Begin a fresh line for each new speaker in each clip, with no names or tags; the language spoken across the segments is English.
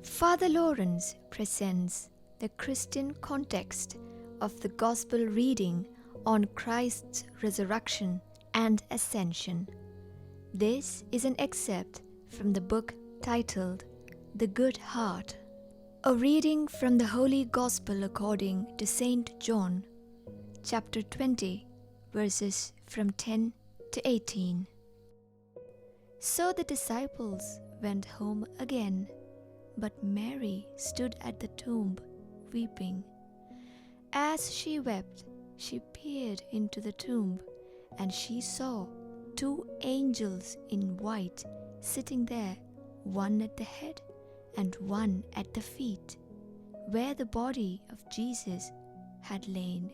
Father Lawrence presents the Christian context of the Gospel reading on Christ's resurrection and ascension. This is an excerpt from the book titled The Good Heart. A reading from the Holy Gospel according to St. John, chapter 20, verses from 10 to 18. So the disciples went home again, but Mary stood at the tomb, weeping. As she wept, she peered into the tomb, and she saw two angels in white sitting there, one at the head and one at the feet, where the body of Jesus had lain.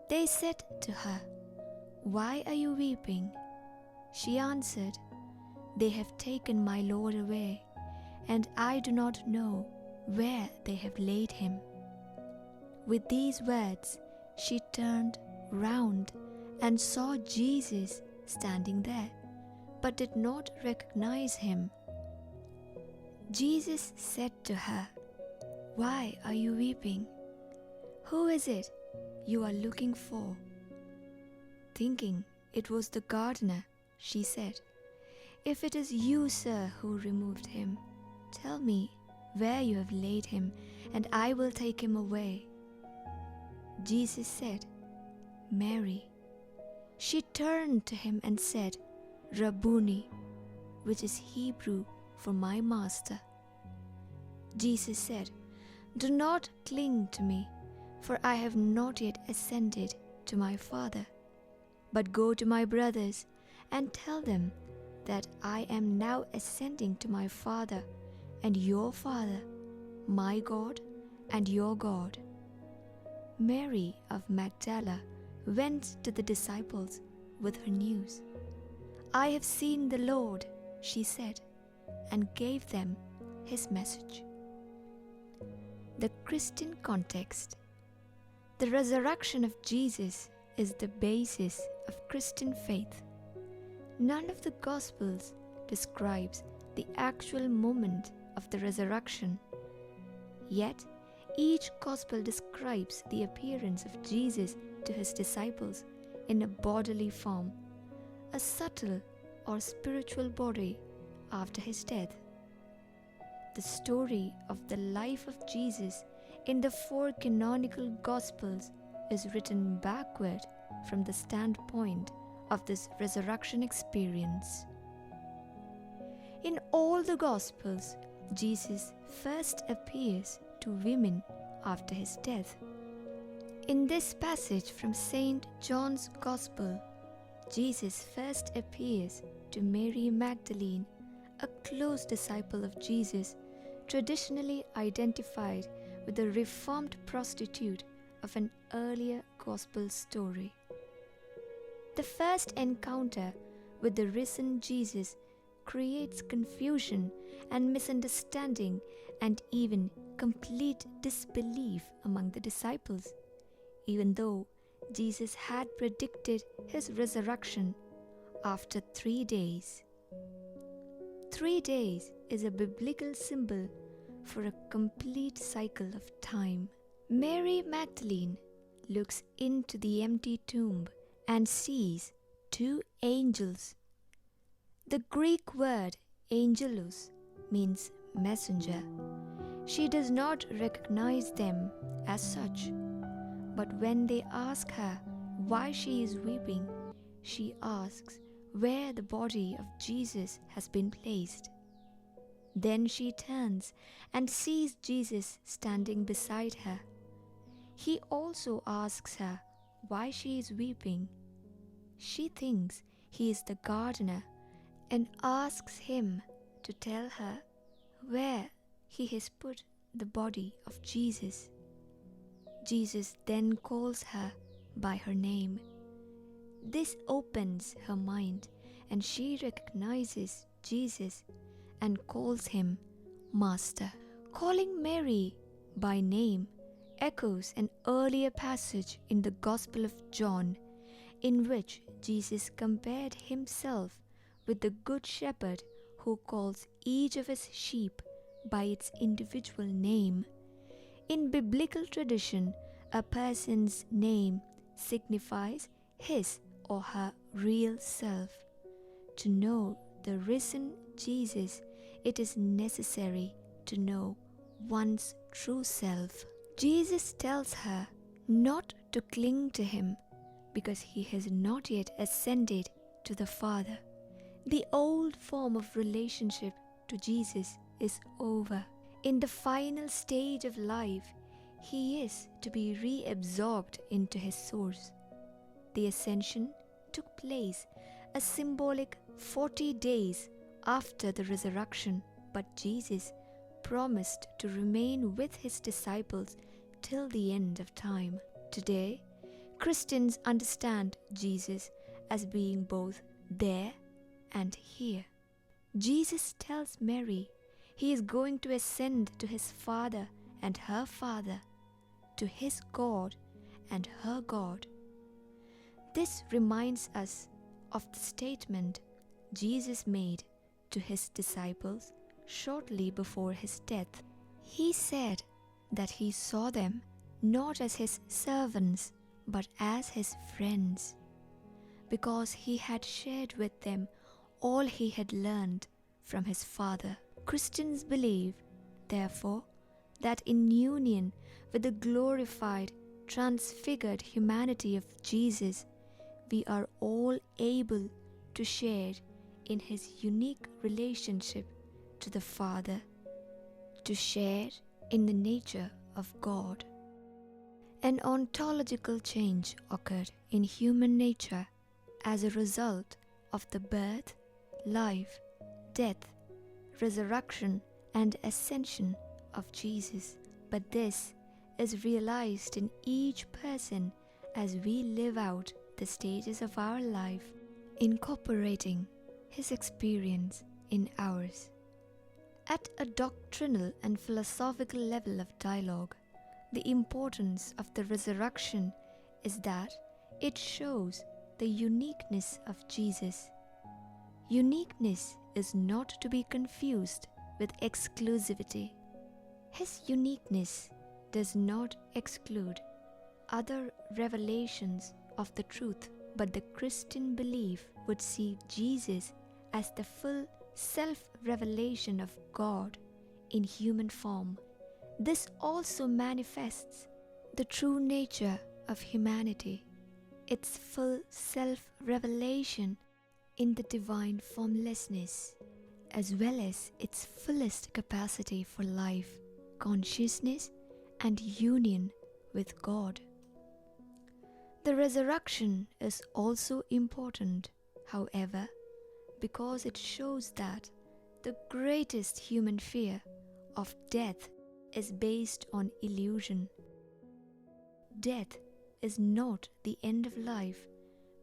They said to her, "Why are you weeping?" She answered, "They have taken my Lord away, and I do not know where they have laid him." With these words, she turned round and saw Jesus standing there, but did not recognize him. Jesus said to her, "Why are you weeping? Who is it you are looking for?" Thinking it was the gardener, she said, "If it is you, sir, who removed him, tell me where you have laid him, and I will take him away." Jesus said, "Mary." She turned to him and said, "Rabboni," which is Hebrew for my master. Jesus said, "Do not cling to me, for I have not yet ascended to my Father. But go to my brothers and tell them that I am now ascending to my Father and your Father, my God and your God." Mary of Magdala went to the disciples with her news. "I have seen the Lord," she said, and gave them his message. The Christian context. The resurrection of Jesus is the basis of Christian faith. None of the Gospels describes the actual moment of the resurrection. Yet, each Gospel describes the appearance of Jesus to his disciples in a bodily form, a subtle or spiritual body after his death. The story of the life of Jesus in the four canonical Gospels is written backward from the standpoint of this resurrection experience. In all the Gospels, Jesus first appears to women after his death. In this passage from St. John's Gospel, Jesus first appears to Mary Magdalene, a close disciple of Jesus, traditionally identified with the reformed prostitute of an earlier Gospel story. The first encounter with the risen Jesus creates confusion and misunderstanding and even complete disbelief among the disciples, even though Jesus had predicted his resurrection after 3 days. 3 days is a biblical symbol for a complete cycle of time. Mary Magdalene looks into the empty tomb and sees two angels. The Greek word angelos means messenger. She does not recognize them as such, but when they ask her why she is weeping, she asks where the body of Jesus has been placed. Then she turns and sees Jesus standing beside her. He also asks her why she is weeping. She thinks he is the gardener and asks him to tell her where he has put the body of Jesus. Jesus then calls her by her name. This opens her mind, and she recognizes Jesus and calls him Master. Calling Mary by name echoes an earlier passage in the Gospel of John, in which Jesus compared himself with the Good Shepherd who calls each of his sheep by its individual name. In biblical tradition, a person's name signifies his or her real self. To know the risen Jesus, it is necessary to know one's true self. Jesus tells her not to cling to him because he has not yet ascended to the Father. The old form of relationship to Jesus is over. In the final stage of life, he is to be reabsorbed into his source. The ascension took place a symbolic 40 days after the resurrection, but Jesus promised to remain with his disciples till the end of time. Today, Christians understand Jesus as being both there and here. Jesus tells Mary he is going to ascend to his Father and her Father, to his God and her God. This reminds us of the statement Jesus made to his disciples shortly before his death. He said that he saw them not as his servants but as his friends, because he had shared with them all he had learned from his Father. Christians believe, therefore, that in union with the glorified, transfigured humanity of Jesus, we are all able to share in his unique relationship to the Father, to share in the nature of God. An ontological change occurred in human nature as a result of the birth, life, death, resurrection, and ascension of Jesus. But this is realized in each person as we live out the stages of our life, incorporating his experience in ours. At a doctrinal and philosophical level of dialogue, the importance of the resurrection is that it shows the uniqueness of Jesus. Uniqueness is not to be confused with exclusivity. His uniqueness does not exclude other revelations of the truth, but the Christian belief would see Jesus as the full self-revelation of God in human form. This also manifests the true nature of humanity, its full self-revelation in the divine formlessness, as well as its fullest capacity for life, consciousness, and union with God. The resurrection is also important, however, because it shows that the greatest human fear of death is based on illusion. Death is not the end of life,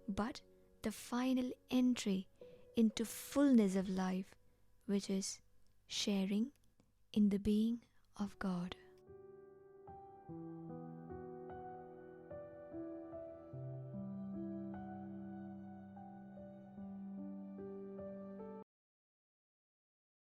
but the final entry into fullness of life, which is sharing in the being of God.